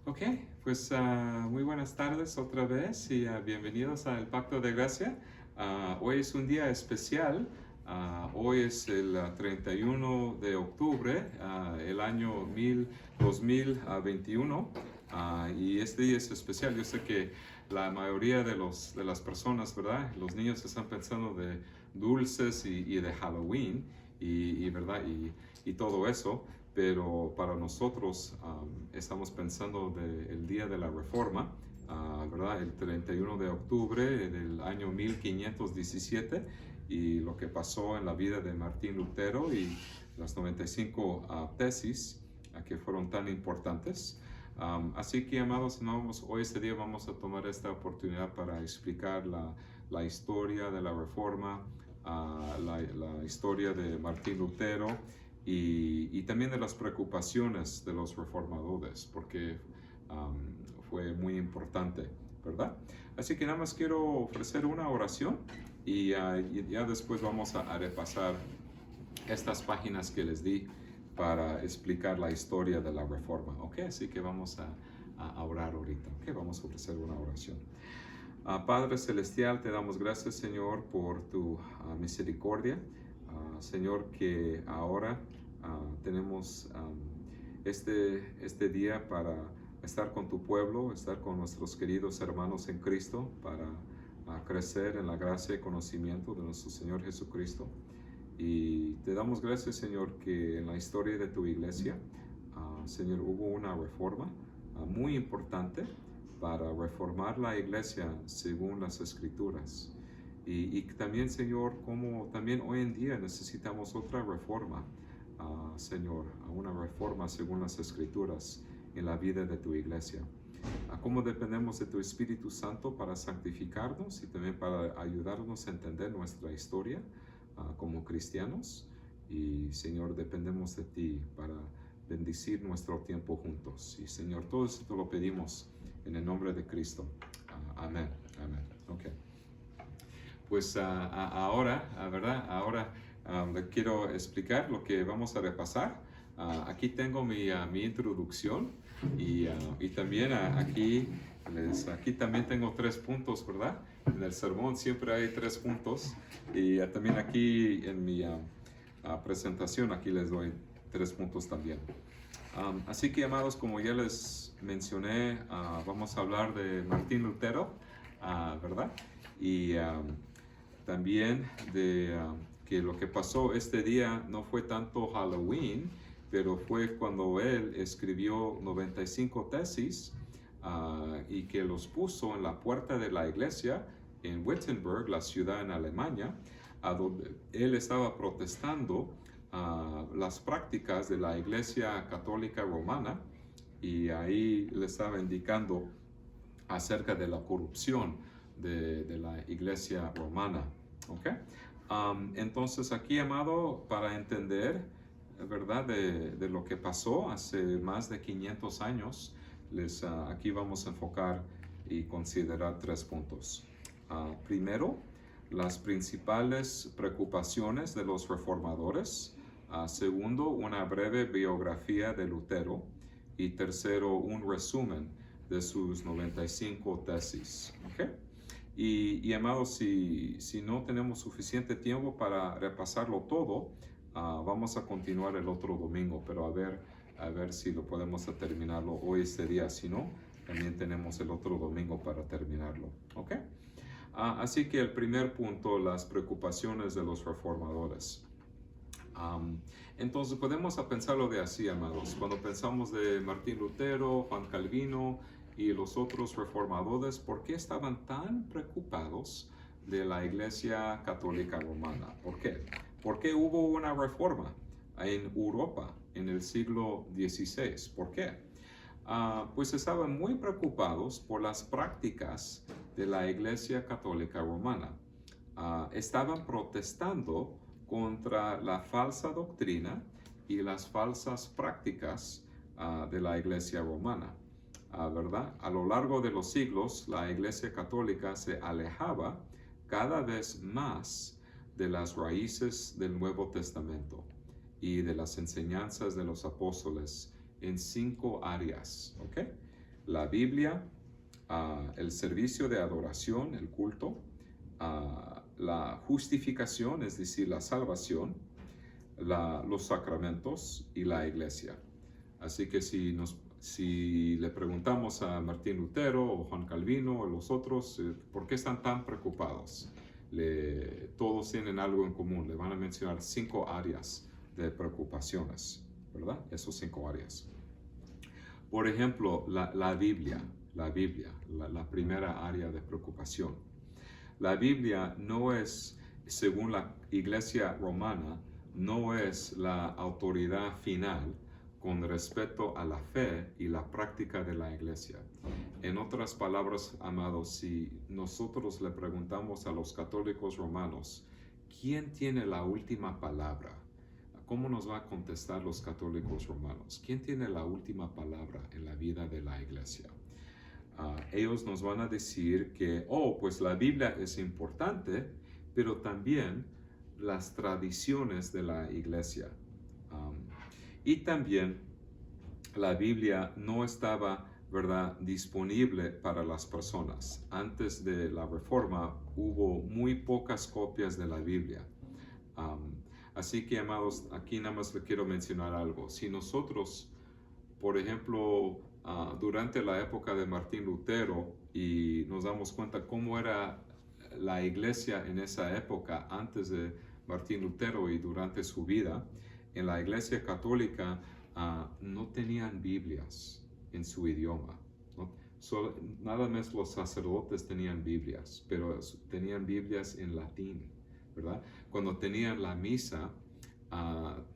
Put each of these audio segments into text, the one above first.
Ok, pues muy buenas tardes otra vez y bienvenidos al Pacto de Gracia. Hoy es un día especial. Hoy es el 31 de octubre, el año 2021. Y este día es especial. Yo sé que la mayoría de las personas, ¿verdad? Los niños están pensando de dulces y de Halloween ¿verdad? Y todo eso, pero para nosotros estamos pensando del Día de la Reforma, ¿verdad? El 31 de octubre del año 1517 y lo que pasó en la vida de Martín Lutero y las 95 tesis que fueron tan importantes. Así que, amados hermanos, hoy este día vamos a tomar esta oportunidad para explicar la historia de la Reforma, la historia de Martín Lutero y también de las preocupaciones de los reformadores, porque fue muy importante, ¿verdad? Así que nada más quiero ofrecer una oración y ya después vamos a repasar estas páginas que les di para explicar la historia de la Reforma, ¿ok? Así que vamos a orar ahorita, ¿ok? Vamos a ofrecer una oración. Padre Celestial, te damos gracias, Señor, por tu misericordia. Señor, que ahora tenemos este día para estar con tu pueblo, estar con nuestros queridos hermanos en Cristo, para crecer en la gracia y conocimiento de nuestro Señor Jesucristo. Y te damos gracias, Señor, que en la historia de tu iglesia, Señor, hubo una reforma muy importante para reformar la iglesia según las escrituras. Y también, Señor, como también hoy en día necesitamos otra reforma, Señor, una reforma según las escrituras en la vida de tu iglesia. Cómo dependemos de tu Espíritu Santo para santificarnos y también para ayudarnos a entender nuestra historia como cristianos. Y, Señor, dependemos de ti para bendecir nuestro tiempo juntos. Y, Señor, todo esto te lo pedimos en el nombre de Cristo. Amén. Amén. Ok. Pues ahora, ¿verdad? Ahora le quiero explicar lo que vamos a repasar. Aquí tengo mi introducción y también aquí también tengo 3 puntos, ¿verdad? En el sermón siempre hay 3 puntos y también aquí en mi presentación aquí les doy 3 puntos también. Así que, amados, como ya les mencioné, vamos a hablar de Martín Lutero, ¿verdad? Y también de que lo que pasó este día no fue tanto Halloween, pero fue cuando él escribió 95 tesis y que los puso en la puerta de la iglesia en Wittenberg, la ciudad en Alemania, a donde él estaba protestando las prácticas de la Iglesia Católica Romana, y ahí le estaba indicando acerca de la corrupción de la Iglesia Romana. ¿Okay? Entonces aquí, amado, para entender, ¿verdad?, de lo que pasó hace más de 500 años, aquí vamos a enfocar y considerar 3 puntos. Primero, las principales preocupaciones de los reformadores. Segundo, una breve biografía de Lutero. Y tercero, un resumen de sus 95 tesis. ¿Okay? Y amados, si no tenemos suficiente tiempo para repasarlo todo, vamos a continuar el otro domingo, pero a ver si lo podemos terminarlo hoy este día. Si no, también tenemos el otro domingo para terminarlo. ¿Ok? Así que el primer punto, las preocupaciones de los reformadores. Entonces podemos pensarlo de así, amados. Cuando pensamos de Martín Lutero, Juan Calvino y los otros reformadores, ¿por qué estaban tan preocupados de la Iglesia Católica Romana? ¿Por qué? ¿Por qué hubo una reforma en Europa en el siglo XVI? ¿Por qué? Pues estaban muy preocupados por las prácticas de la Iglesia Católica Romana. Estaban protestando contra la falsa doctrina y las falsas prácticas de la Iglesia Romana, ¿verdad? A lo largo de los siglos, la Iglesia Católica se alejaba cada vez más de las raíces del Nuevo Testamento y de las enseñanzas de los apóstoles en 5 áreas, ¿ok? la Biblia, el servicio de adoración, el culto, la justificación, es decir, la salvación, los sacramentos y la iglesia. Así que si le preguntamos a Martín Lutero o Juan Calvino o los otros, ¿por qué están tan preocupados? Todos tienen algo en común. Le van a mencionar 5 áreas de preocupaciones, ¿verdad? Esos 5 áreas. Por ejemplo, la Biblia, la primera área de preocupación. La Biblia no es, según la Iglesia romana, no es la autoridad final con respecto a la fe y la práctica de la Iglesia. En otras palabras, amados, si nosotros le preguntamos a los católicos romanos, ¿quién tiene la última palabra? ¿Cómo nos va a contestar los católicos romanos? ¿Quién tiene la última palabra en la vida de la Iglesia? Ellos nos van a decir que, pues la Biblia es importante, pero también las tradiciones de la Iglesia. Y también la Biblia no estaba, ¿verdad?, disponible para las personas. Antes de la Reforma hubo muy pocas copias de la Biblia. Así que, amados, aquí nada más le quiero mencionar algo. Si nosotros, por ejemplo, durante la época de Martín Lutero, y nos damos cuenta cómo era la iglesia en esa época, antes de Martín Lutero y durante su vida, en la iglesia católica no tenían Biblias en su idioma, ¿no? Nada más los sacerdotes tenían Biblias, pero tenían Biblias en latín, ¿verdad? Cuando tenían la misa,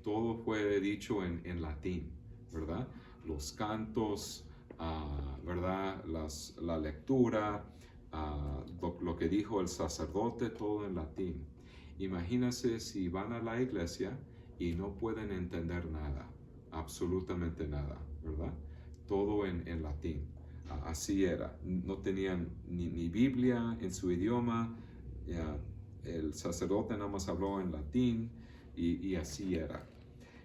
todo fue dicho en latín, ¿verdad? Los cantos, ¿verdad? La lectura, lo que dijo el sacerdote, todo en latín. Imagínense si van a la iglesia y no pueden entender nada, absolutamente nada, ¿verdad? Todo en latín. Así era, no tenían ni Biblia en su idioma, el sacerdote nada más habló en latín y así era.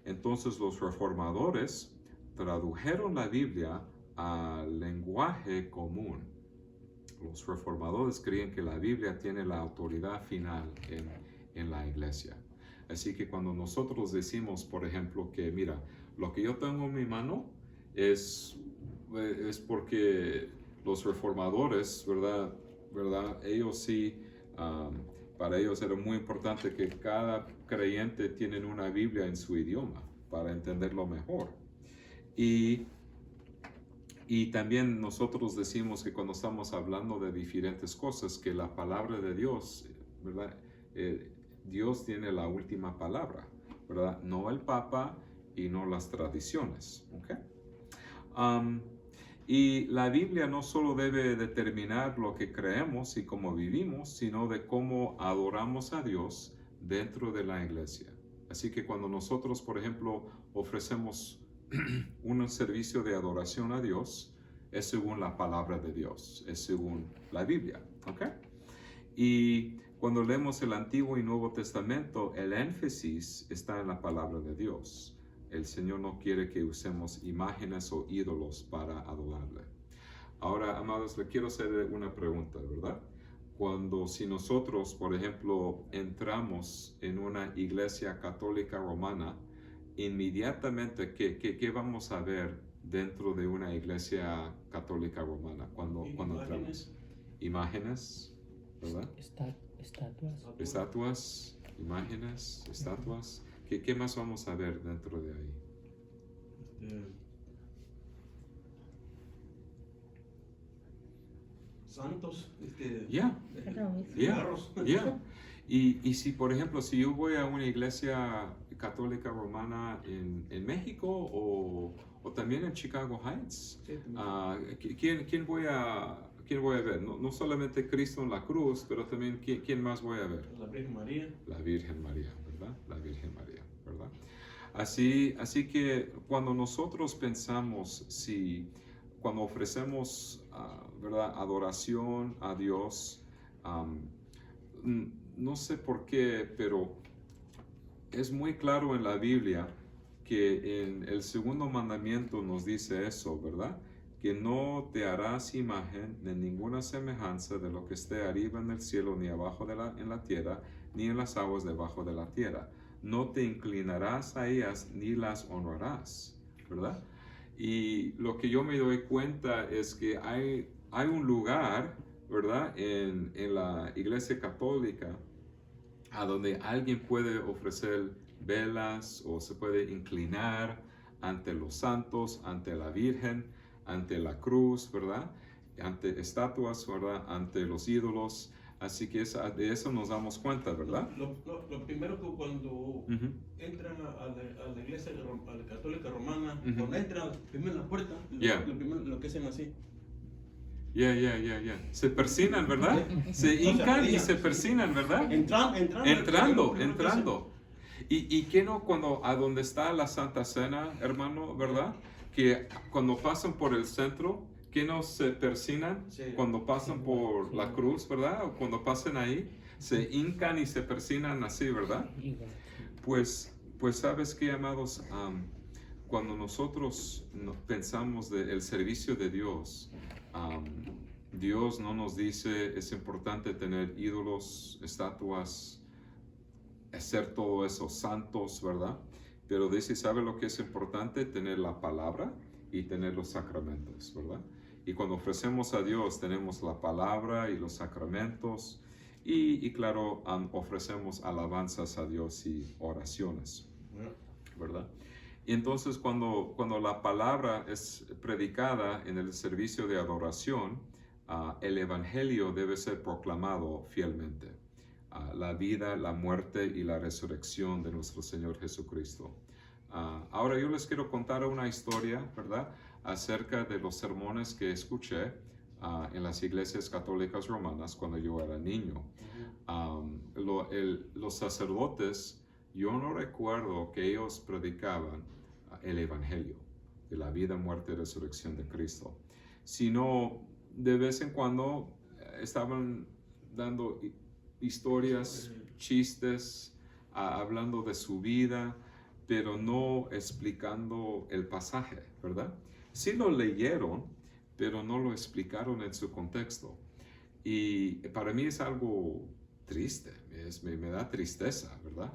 Entonces los reformadores tradujeron la Biblia al lenguaje común. Los reformadores creían que la Biblia tiene la autoridad final en la iglesia. Así que cuando nosotros decimos, por ejemplo, que mira, lo que yo tengo en mi mano es porque los reformadores, ¿verdad? Ellos sí, para ellos era muy importante que cada creyente tiene una Biblia en su idioma para entenderlo mejor. Y también nosotros decimos que cuando estamos hablando de diferentes cosas, que la palabra de Dios, ¿verdad? Dios tiene la última palabra, ¿verdad? No el Papa y no las tradiciones, ¿ok? Y la Biblia no solo debe determinar lo que creemos y cómo vivimos, sino de cómo adoramos a Dios dentro de la iglesia. Así que cuando nosotros, por ejemplo, ofrecemos un servicio de adoración a Dios, es según la palabra de Dios, es según la Biblia, ¿ok? Y cuando leemos el Antiguo y Nuevo Testamento, el énfasis está en la palabra de Dios. El Señor no quiere que usemos imágenes o ídolos para adorarle. Ahora, amados, le quiero hacer una pregunta, ¿verdad? Si nosotros, por ejemplo, entramos en una iglesia católica romana, inmediatamente, ¿qué vamos a ver dentro de una iglesia católica romana cuando entramos? Imágenes, ¿verdad? Estatuas, imágenes, estatuas. ¿Qué más vamos a ver dentro de ahí? Santos, Y si, por ejemplo, si yo voy a una iglesia católica romana en México o también en Chicago Heights, ¿quién voy a ver? No solamente Cristo en la cruz, pero también ¿quién más voy a ver? La Virgen María. La Virgen María, ¿verdad? La Virgen María, ¿verdad? Así que cuando nosotros pensamos, cuando ofrecemos, ¿verdad?, adoración a Dios, no sé por qué, pero es muy claro en la Biblia que en el segundo mandamiento nos dice eso, ¿verdad? que no te harás imagen de ninguna semejanza de lo que esté arriba en el cielo, ni abajo en la tierra, ni en las aguas debajo de la tierra. No te inclinarás a ellas ni las honrarás, ¿verdad? Y lo que yo me doy cuenta es que hay un lugar, ¿verdad? En la Iglesia Católica a donde alguien puede ofrecer velas o se puede inclinar ante los santos, ante la Virgen, ante la cruz, ¿verdad? Ante estatuas, ¿verdad? Ante los ídolos. Así que de eso nos damos cuenta, ¿verdad? Lo primero que cuando entran a la iglesia a la católica romana, cuando entran, primero en la puerta, lo primero lo que hacen así. Se persinan, ¿verdad? Se hincan y se persinan, ¿verdad? Entrando. ¿Y qué no cuando a donde está la Santa Cena, hermano, verdad? Que cuando pasan por el centro, ¿qué no se persinan? Sí. Cuando pasan por la cruz, ¿verdad? O cuando pasan ahí, se hincan y se persinan así, ¿verdad? Pues ¿sabes qué, amados? Cuando nosotros pensamos del servicio de Dios, Dios no nos dice es importante tener ídolos, estatuas, hacer todo eso santos, ¿verdad? Pero dice, ¿sabe lo que es importante? Tener la palabra y tener los sacramentos, ¿verdad? Y cuando ofrecemos a Dios tenemos la palabra y los sacramentos y claro, ofrecemos alabanzas a Dios y oraciones, ¿verdad? Y entonces cuando la palabra es predicada en el servicio de adoración, el evangelio debe ser proclamado fielmente. La vida, la muerte y la resurrección de nuestro Señor Jesucristo. Ahora yo les quiero contar una historia, ¿verdad? Acerca de los sermones que escuché en las iglesias católicas romanas cuando yo era niño. Los sacerdotes, yo no recuerdo que ellos predicaban el evangelio de la vida, muerte y resurrección de Cristo, sino de vez en cuando estaban dando historias, chistes, hablando de su vida, pero no explicando el pasaje, ¿verdad? Sí lo leyeron, pero no lo explicaron en su contexto. Y para mí es algo triste, me da tristeza, ¿verdad?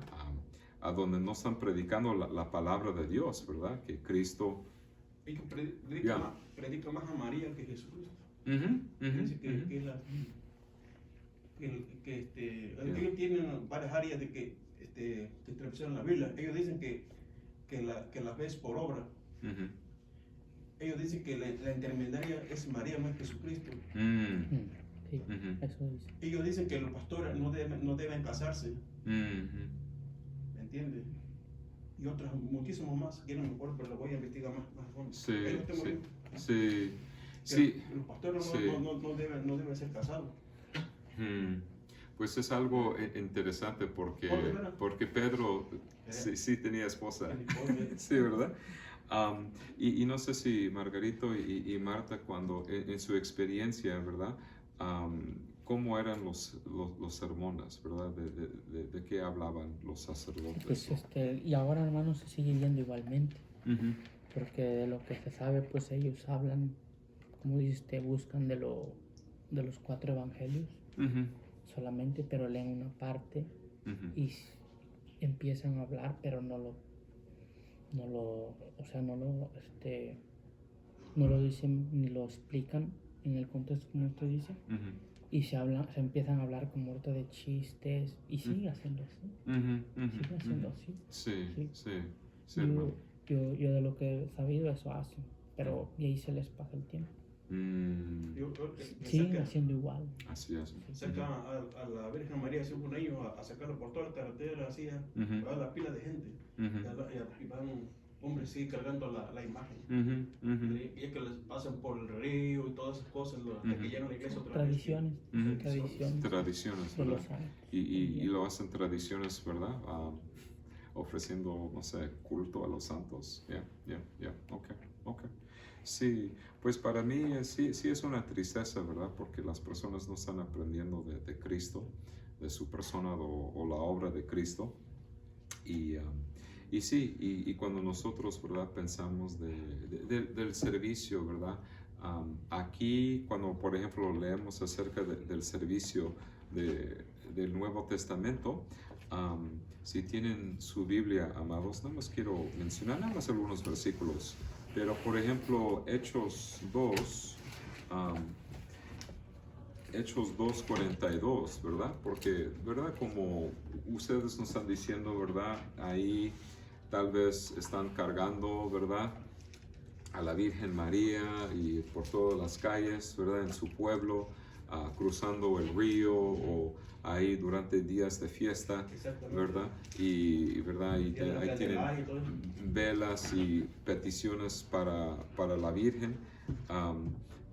A donde no están predicando la palabra de Dios, ¿verdad? Que Cristo... Predica más a María que Jesucristo. Dice que es la... ellos tienen varias áreas de que traducieron la Biblia. Ellos dicen que la fe es por obra. Ellos dicen que la intermediaria es María, no es Jesucristo. Sí, eso dice. Ellos dicen que los pastores no deben casarse. ¿Me entiendes? Y otros muchísimos más que no me acuerdo, pero lo voy a investigar más a fondo. Sí. Los pastores no deben ser casados. Pues es algo interesante porque Pedro sí tenía esposa. Sí, ¿verdad? Y no sé si Margarito y Marta, cuando en su experiencia, ¿verdad? ¿Cómo eran los sermones, ¿verdad? ¿De qué hablaban los sacerdotes? Pues y ahora, hermano, se sigue viendo igualmente. Porque de lo que se sabe, pues ellos hablan, como dice, buscan de los 4 evangelios solamente, pero leen una parte y empiezan a hablar, pero no lo dicen ni lo explican en el contexto como usted dice. Y se empiezan a hablar como ahorita de chistes y sigue haciendo así. Sí, yo de lo que he sabido eso hacen, pero y ahí se les pasa el tiempo. Siguen haciendo igual. Así es. Saca a la Virgen María hace un año a sacarlo por toda la carretera, así a la pila de gente. Y van hombres sigue cargando la imagen. Y es que les pasan por el río y todas esas cosas, hasta que llegan a la iglesia otra vez. Tradiciones, ¿verdad? Y lo hacen tradiciones, ¿verdad? Ofreciendo, no sé, culto a los santos. Okay. Sí, pues para mí sí es una tristeza, ¿verdad? Porque las personas no están aprendiendo de Cristo, de su persona o la obra de Cristo. Y cuando nosotros, ¿verdad? Pensamos del servicio, ¿verdad? Aquí, cuando por ejemplo leemos acerca del servicio del Nuevo Testamento, si tienen su Biblia, amados, nada más quiero mencionar nada más algunos versículos, pero por ejemplo Hechos 2, Hechos 2:42, ¿verdad? Porque, ¿verdad? Como ustedes nos están diciendo, ¿verdad? Ahí tal vez están cargando, ¿verdad? A la Virgen María y por todas las calles, ¿verdad? En su pueblo, cruzando el río o ahí durante días de fiesta, ¿verdad? ¿verdad? Y ahí tienen velas y peticiones para la Virgen.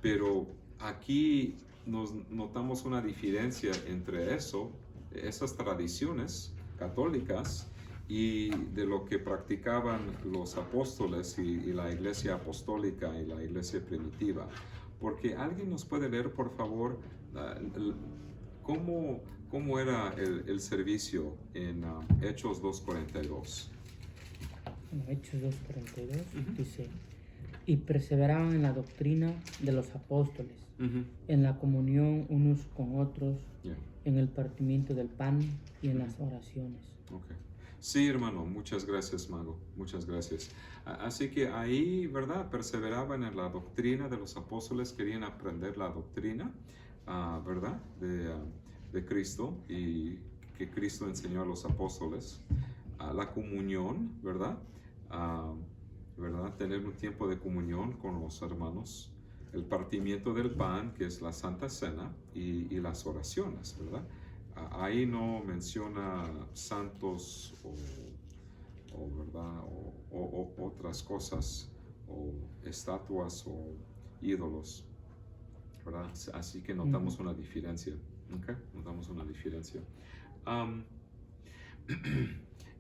Pero aquí nos notamos una diferencia entre esas tradiciones católicas y de lo que practicaban los apóstoles y la iglesia apostólica y la iglesia primitiva. Porque alguien nos puede leer, por favor, cómo era el servicio en Hechos 2:42. Hechos 2:42 dice: y perseveraban en la doctrina de los apóstoles, en la comunión unos con otros, en el partimiento del pan y en las oraciones. Okay. Sí, hermano, muchas gracias, Mago, muchas gracias. Así que ahí, ¿verdad? Perseveraban en la doctrina de los apóstoles, querían aprender la doctrina, ¿verdad? De Cristo y que Cristo enseñó a los apóstoles. La comunión, ¿verdad? ¿Verdad? Tener un tiempo de comunión con los hermanos, el partimiento del pan, que es la Santa Cena, y las oraciones, ¿verdad? Ahí no menciona santos ¿verdad? o otras cosas, o estatuas o ídolos, ¿verdad? Así que notamos una diferencia, ¿ok? Notamos una diferencia.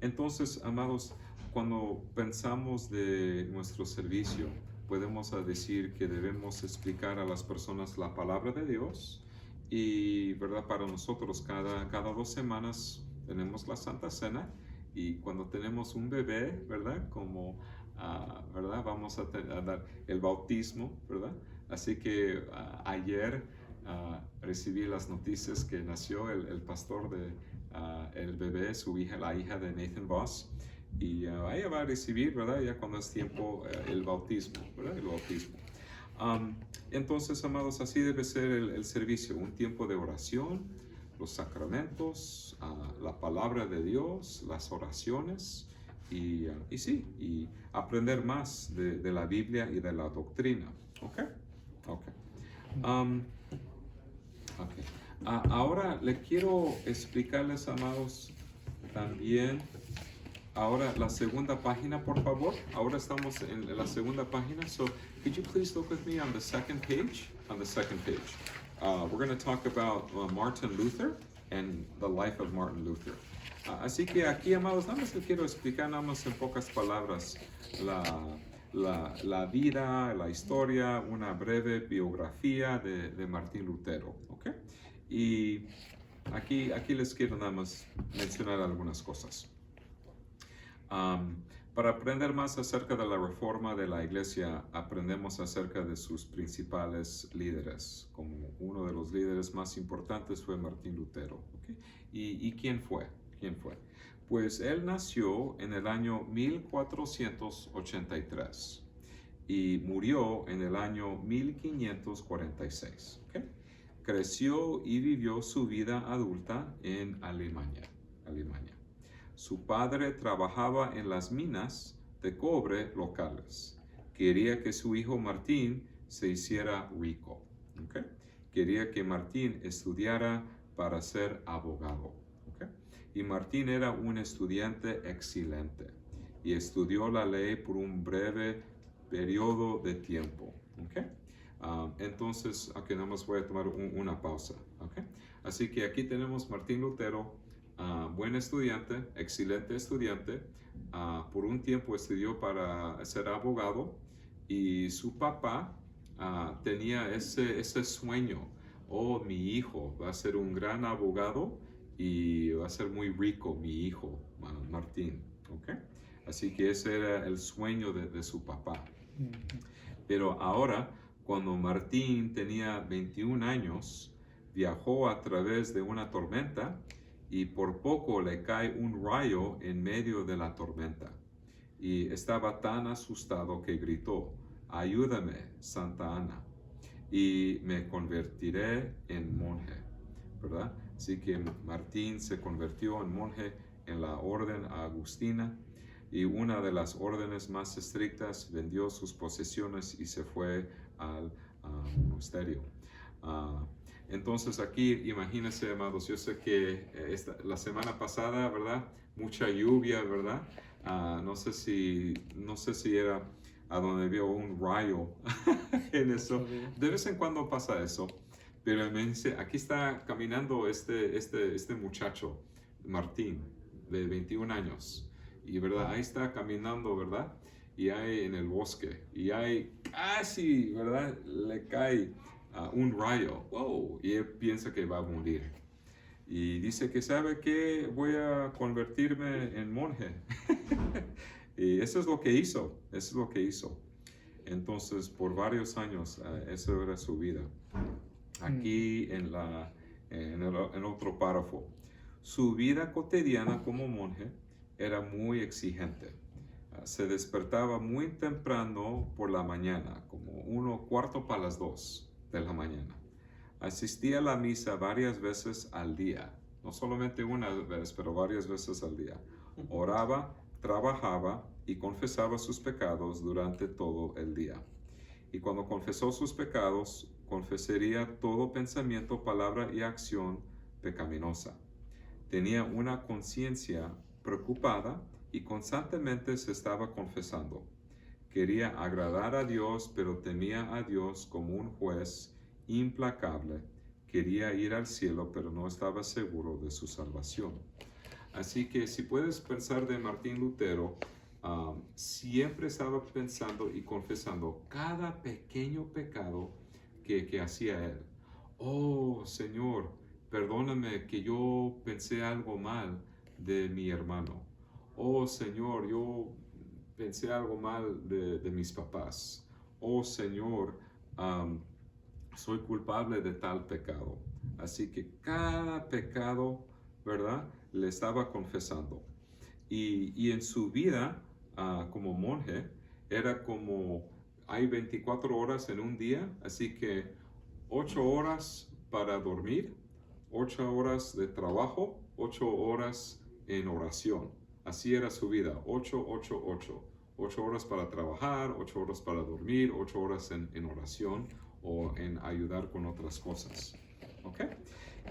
Entonces, amados, cuando pensamos de nuestro servicio, podemos decir que debemos explicar a las personas la palabra de Dios y, ¿verdad? Para nosotros cada 2 semanas tenemos la Santa Cena y cuando tenemos un bebé, ¿verdad? Como, ¿verdad? Vamos a dar el bautismo, ¿verdad? Así que ayer recibí las noticias que nació el pastor el bebé, la hija de Nathan Voss. Y ella va a recibir, ¿verdad? Ya cuando es tiempo, el bautismo, ¿verdad? El bautismo. Entonces, amados, así debe ser el servicio, un tiempo de oración, los sacramentos, la palabra de Dios, las oraciones y aprender más de la Biblia y de la doctrina. ¿Ok? Ok. Ahora le quiero explicarles, amados, también. Ahora la segunda página, por favor. Ahora estamos en la segunda página. So, could you please look with me on the second page? On the second page. We're going to talk about Martin Luther and the life of Martin Luther. Así que aquí, amados, nada más le quiero explicar nada más en pocas palabras la vida, la historia, una breve biografía de Martín Lutero. ¿Ok? Y aquí les quiero nada más mencionar algunas cosas. Para aprender más acerca de la reforma de la iglesia, aprendemos acerca de sus principales líderes. Como uno de los líderes más importantes fue Martín Lutero. ¿Okay? ¿Y quién fue? ¿Quién fue? Pues él nació en el año 1483 y murió en el año 1546. ¿Okay? Creció y vivió su vida adulta en Alemania. Su padre trabajaba en las minas de cobre locales. Quería que su hijo Martín se hiciera rico. ¿Okay? Quería que Martín estudiara para ser abogado. ¿Okay? Y Martín era un estudiante excelente y estudió la ley por un breve periodo de tiempo. ¿Okay? Entonces, aquí nada más voy a tomar una pausa. ¿Okay? Así que aquí tenemos Martín Lutero. Buen estudiante, excelente estudiante. Por un tiempo estudió para ser abogado y su papá tenía ese sueño. Oh, mi hijo va a ser un gran abogado y va a ser muy rico, mi hijo, Martín. ¿Okay? Así que ese era el sueño de su papá. Pero ahora, cuando Martín tenía 21 años, viajó a través de una tormenta y por poco le cae un rayo en medio de la tormenta. Y estaba tan asustado que gritó: «Ayúdame, Santa Ana, y me convertiré en monje», ¿verdad? Así que Martín se convirtió en monje en la orden agustina, y una de las órdenes más estrictas, vendió sus posesiones y se fue al monasterio. Entonces aquí, imagínense, amados, yo sé que la semana pasada, ¿verdad? Mucha lluvia, ¿verdad? No sé si era a donde vio un rayo en eso. De vez en cuando pasa eso. Pero me dice, aquí está caminando este muchacho, Martín, de 21 años. Y verdad, ahí está caminando, ¿verdad? Y ahí en el bosque. Y ahí casi, ¿verdad? Le cae un rayo. ¡Wow! Y él piensa que va a morir. Y dice que sabe que voy a convertirme en monje. Y eso es lo que hizo. Eso es lo que hizo. Entonces, por varios años, eso era su vida. Aquí en otro párrafo. Su vida cotidiana como monje era muy exigente. Se despertaba muy temprano por la mañana, como 1:15 de la mañana. Asistía a la misa varias veces al día, no solamente una vez, pero varias veces al día. Oraba, trabajaba y confesaba sus pecados durante todo el día. Y cuando confesó sus pecados, confesaría todo pensamiento, palabra y acción pecaminosa. Tenía una conciencia preocupada y constantemente se estaba confesando. Quería agradar a Dios, pero temía a Dios como un juez implacable. Quería ir al cielo, pero no estaba seguro de su salvación. Así que si puedes pensar de Martín Lutero, siempre estaba pensando y confesando cada pequeño pecado que hacía él. «Oh, Señor, perdóname que yo pensé algo mal de mi hermano. Oh, Señor, yo pensé algo mal de mis papás. Oh, Señor, soy culpable de tal pecado». Así que cada pecado, ¿verdad?, le estaba confesando. Y en su vida como monje, era como hay 24 horas en un día, así que 8 horas para dormir, 8 horas de trabajo, 8 horas en oración. Así era su vida, 8, 8, 8. 8 horas para trabajar, 8 horas para dormir, 8 horas en oración o en ayudar con otras cosas. ¿Ok?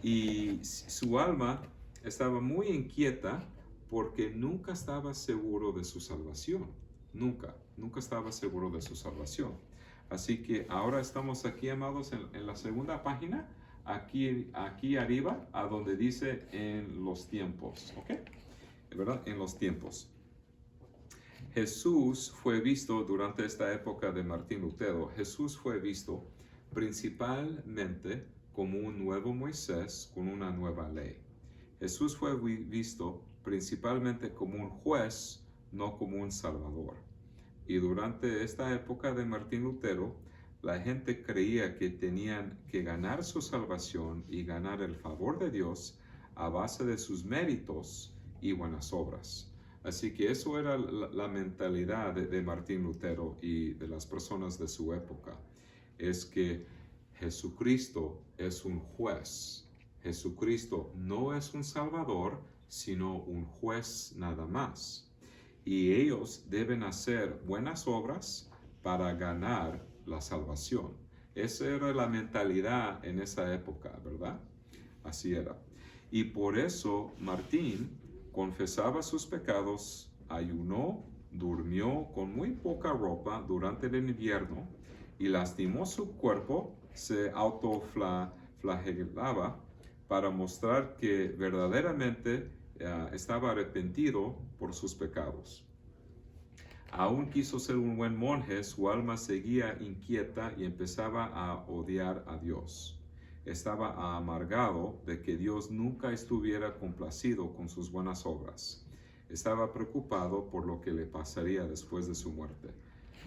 Y su alma estaba muy inquieta porque nunca estaba seguro de su salvación. Nunca estaba seguro de su salvación. Así que ahora estamos aquí, amados, en la segunda página, aquí arriba, a donde dice en los tiempos, ¿ok? ¿Verdad? En los tiempos. Jesús fue visto durante esta época de Martín Lutero. Jesús fue visto principalmente como un nuevo Moisés con una nueva ley. Jesús fue visto principalmente como un juez, no como un salvador. Y durante esta época de Martín Lutero, la gente creía que tenían que ganar su salvación y ganar el favor de Dios a base de sus méritos y buenas obras. Así que eso era la mentalidad de Martín Lutero y de las personas de su época. Es que Jesucristo es un juez. Jesucristo no es un salvador, sino un juez nada más. Y ellos deben hacer buenas obras para ganar la salvación. Esa era la mentalidad en esa época, ¿verdad? Así era. Y por eso Martín confesaba sus pecados, ayunó, durmió con muy poca ropa durante el invierno y lastimó su cuerpo, se autoflagelaba para mostrar que verdaderamente estaba arrepentido por sus pecados. Aún quiso ser un buen monje, su alma seguía inquieta y empezaba a odiar a Dios. Estaba amargado de que Dios nunca estuviera complacido con sus buenas obras. Estaba preocupado por lo que le pasaría después de su muerte.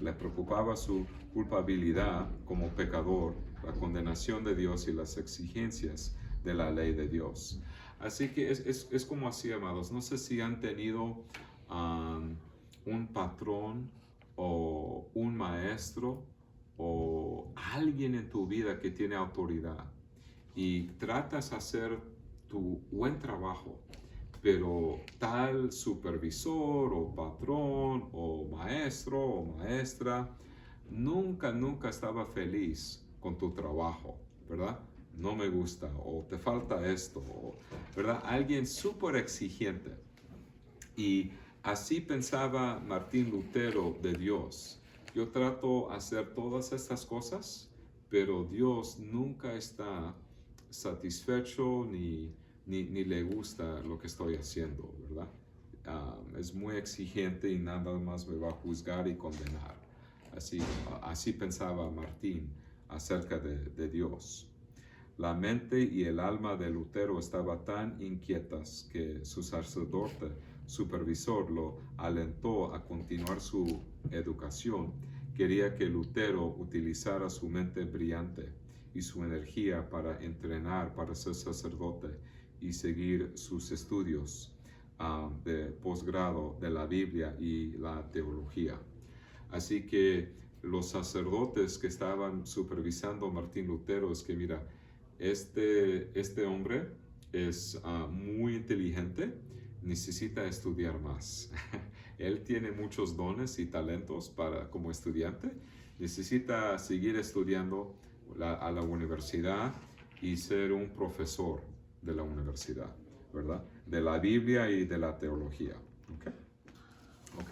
Le preocupaba su culpabilidad como pecador, la condenación de Dios y las exigencias de la ley de Dios. Así que es como así, amados. No sé si han tenido un patrón o un maestro o alguien en tu vida que tiene autoridad y tratas de hacer tu buen trabajo, pero tal supervisor o patrón o maestro o maestra nunca estaba feliz con tu trabajo, ¿verdad? No me gusta o te falta esto, ¿verdad? Alguien súper exigente. Y así pensaba Martín Lutero de Dios. Yo trato de hacer todas estas cosas, pero Dios nunca está satisfecho ni le gusta lo que estoy haciendo, ¿verdad? Es muy exigente y nada más me va a juzgar y condenar. Así pensaba Martín acerca de Dios. La mente y el alma de Lutero estaban tan inquietas que su sacerdote supervisor lo alentó a continuar su educación. Quería que Lutero utilizara su mente brillante y su energía para entrenar para ser sacerdote y seguir sus estudios de posgrado de la Biblia y la teología. Así que los sacerdotes que estaban supervisando a Martín Lutero es que mira, este hombre es muy inteligente, necesita estudiar más. Él tiene muchos dones y talentos como estudiante, necesita seguir estudiando a la universidad y ser un profesor de la universidad, ¿verdad? De la Biblia y de la teología. Ok.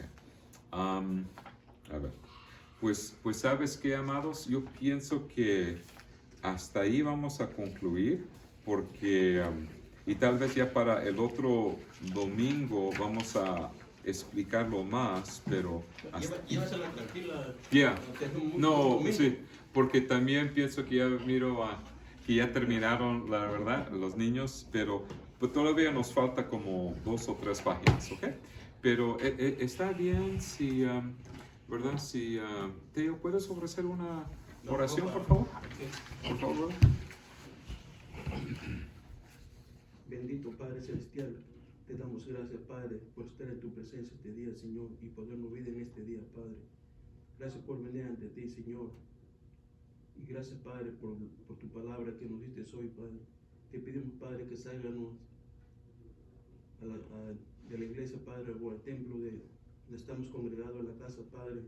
A ver. Pues ¿sabes qué, amados? Yo pienso que hasta ahí vamos a concluir porque, y tal vez ya para el otro domingo vamos a explicarlo más, pero... Llévasela tranquila. No, sí, porque también pienso que ya miro que ya terminaron, la verdad, los niños, pero pues todavía nos falta como 2 o 3 páginas, ¿ok? Pero está bien si, ¿verdad? Si, Teo, ¿puedes ofrecer una oración, por favor? Por favor. Bendito Padre Celestial, te damos gracias, Padre, por estar en tu presencia este día, Señor, y podernos ver en este día, Padre. Gracias por venir ante ti, Señor. Y gracias, Padre, por tu palabra que nos diste hoy, Padre. Te pedimos, Padre, que salganos de la iglesia, Padre, o al templo donde estamos congregados en la casa, Padre,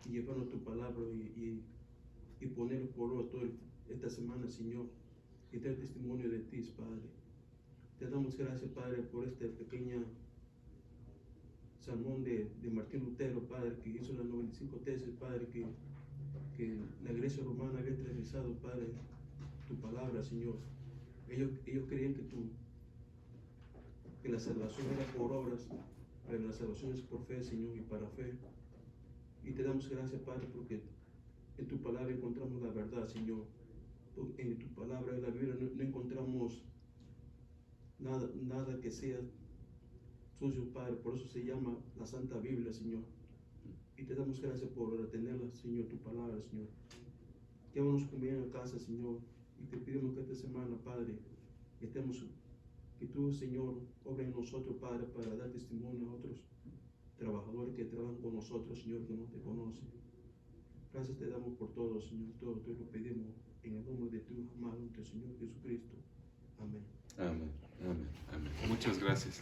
y llevarnos tu palabra y ponerlo por obra toda esta semana, Señor, y dar testimonio de ti, Padre. Te damos gracias, Padre, por esta pequeña sermón de Martín Lutero, Padre, que hizo las 95 tesis, Padre, que la iglesia romana había realizado, Padre, tu palabra, Señor. Ellos creían que la salvación era por obras, pero la salvación es por fe, Señor, y para fe. Y te damos gracias, Padre, porque en tu palabra encontramos la verdad, Señor. En tu palabra, en la Biblia, no encontramos nada que sea suyo, Padre. Por eso se llama la Santa Biblia, Señor. Y te damos gracias por retenerla, Señor, tu palabra, Señor. Llévanos conmigo a casa, Señor. Y te pedimos que esta semana, Padre, que tú, Señor, obra en nosotros, Padre, para dar testimonio a otros trabajadores que trabajan con nosotros, Señor, que no te conocen. Gracias te damos por todo, Señor. Todo te lo pedimos en el nombre de tu amado Señor Jesucristo. Amén. Amén. Amén. Amén. Muchas gracias.